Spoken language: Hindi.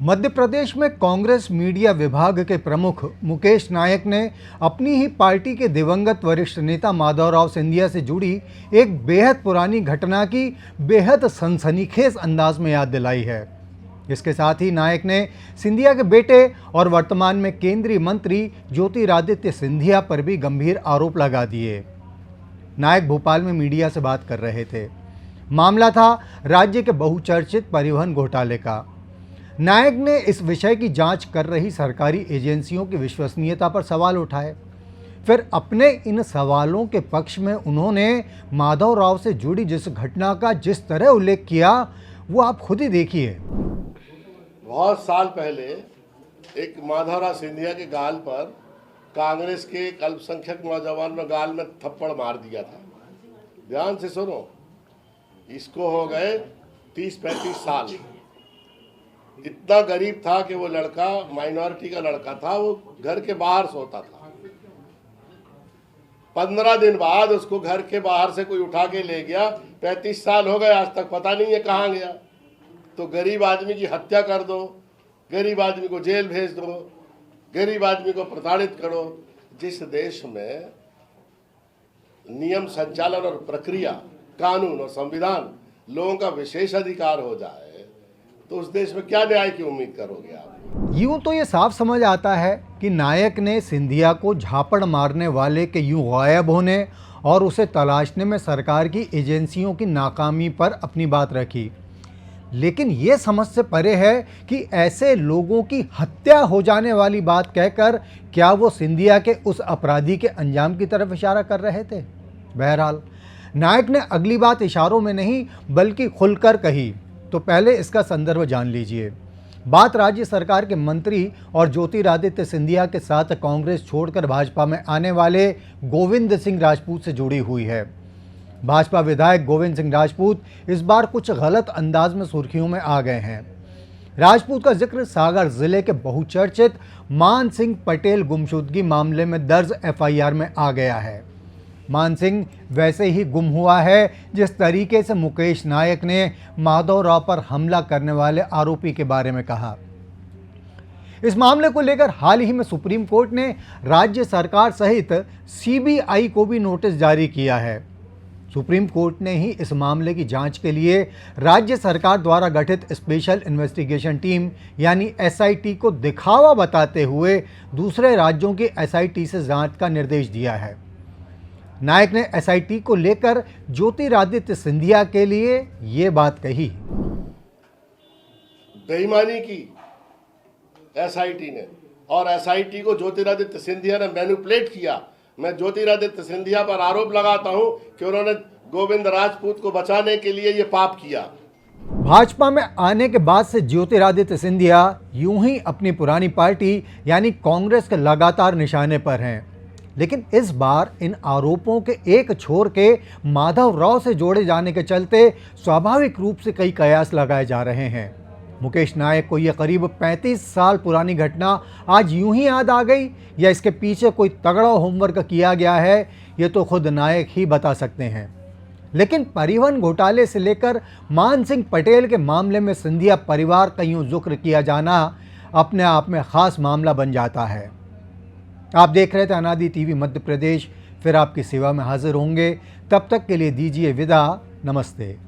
मध्य प्रदेश में कांग्रेस मीडिया विभाग के प्रमुख मुकेश नायक ने अपनी ही पार्टी के दिवंगत वरिष्ठ नेता माधवराव सिंधिया से जुड़ी एक बेहद पुरानी घटना की बेहद सनसनीखेज अंदाज में याद दिलाई है। इसके साथ ही नायक ने सिंधिया के बेटे और वर्तमान में केंद्रीय मंत्री ज्योतिरादित्य सिंधिया पर भी गंभीर आरोप लगा दिए। नायक भोपाल में मीडिया से बात कर रहे थे। मामला था राज्य के बहुचर्चित परिवहन घोटाले का। नायक ने इस विषय की जांच कर रही सरकारी एजेंसियों की विश्वसनीयता पर सवाल उठाए। फिर अपने इन सवालों के पक्ष में उन्होंने माधवराव से जुड़ी जिस घटना का जिस तरह उल्लेख किया वो आप खुद ही देखिए। बहुत साल पहले एक माधवराव सिंधिया के गाल पर कांग्रेस के एक अल्पसंख्यक नौजवान ने गाल में थप्पड़ मार दिया था। ध्यान से सुनो, इसको हो गए 30-35 साल। इतना गरीब था कि वो लड़का माइनॉरिटी का लड़का था, वो घर के बाहर सोता था। 15 दिन बाद उसको घर के बाहर से कोई उठा के ले गया। 35 साल हो गए, आज तक पता नहीं है कहाँ गया। तो गरीब आदमी की हत्या कर दो, गरीब आदमी को जेल भेज दो, गरीब आदमी को प्रताड़ित करो। जिस देश में नियम संचालन और प्रक्रिया, कानून और संविधान लोगों का विशेष अधिकार हो जाए तो उस देश में क्या न्याय की उम्मीद करोगे आप? यूं तो ये साफ समझ आता है कि नायक ने सिंधिया को झापड़ मारने वाले के यूं गायब होने और उसे तलाशने में सरकार की एजेंसियों की नाकामी पर अपनी बात रखी। लेकिन ये समझ से परे है कि ऐसे लोगों की हत्या हो जाने वाली बात कहकर क्या वो सिंधिया के उस अपराधी के अंजाम की तरफ इशारा कर रहे थे। बहरहाल नायक ने अगली बात इशारों में नहीं बल्कि खुलकर कही। तो पहले इसका संदर्भ जान लीजिए। बात राज्य सरकार के मंत्री और ज्योतिरादित्य सिंधिया के साथ कांग्रेस छोड़कर भाजपा में आने वाले गोविंद सिंह राजपूत से जुड़ी हुई है। भाजपा विधायक गोविंद सिंह राजपूत इस बार कुछ गलत अंदाज में सुर्खियों में आ गए हैं। राजपूत का जिक्र सागर जिले के बहुचर्चित मान सिंह पटेल गुमशुदगी मामले में दर्ज एफआईआर में आ गया है। मान सिंह वैसे ही गुम हुआ है जिस तरीके से मुकेश नायक ने माधवराव पर हमला करने वाले आरोपी के बारे में कहा। इस मामले को लेकर हाल ही में सुप्रीम कोर्ट ने राज्य सरकार सहित सीबीआई को भी नोटिस जारी किया है। सुप्रीम कोर्ट ने ही इस मामले की जांच के लिए राज्य सरकार द्वारा गठित स्पेशल इन्वेस्टिगेशन टीम यानी एसआईटी को दिखावा बताते हुए दूसरे राज्यों की एसआईटी से जांच का निर्देश दिया है। नायक ने एसआईटी को लेकर ज्योतिरादित्य सिंधिया के लिए ये बात कही। बेईमानी की एसआईटी ने और एसआईटी को ज्योतिरादित्य सिंधिया ने मैनिपुलेट किया। मैं ज्योतिरादित्य सिंधिया पर आरोप लगाता हूं कि उन्होंने गोविंद राजपूत को बचाने के लिए ये पाप किया। भाजपा में आने के बाद से ज्योतिरादित्य सिंधिया यूं ही अपनी पुरानी पार्टी यानी कांग्रेस के लगातार निशाने पर हैं। लेकिन इस बार इन आरोपों के एक छोर के माधवराव से जोड़े जाने के चलते स्वाभाविक रूप से कई कयास लगाए जा रहे हैं। मुकेश नायक को यह करीब 35 साल पुरानी घटना आज यूं ही याद आ गई या इसके पीछे कोई तगड़ा होमवर्क किया गया है, ये तो खुद नायक ही बता सकते हैं। लेकिन परिवहन घोटाले से लेकर मान सिंह पटेल के मामले में सिंधिया परिवार का यूं जिक्र किया जाना अपने आप में खास मामला बन जाता है। आप देख रहे थे अनादि टीवी मध्य प्रदेश। फिर आपकी सेवा में हाजिर होंगे। तब तक के लिए दीजिए विदा। नमस्ते।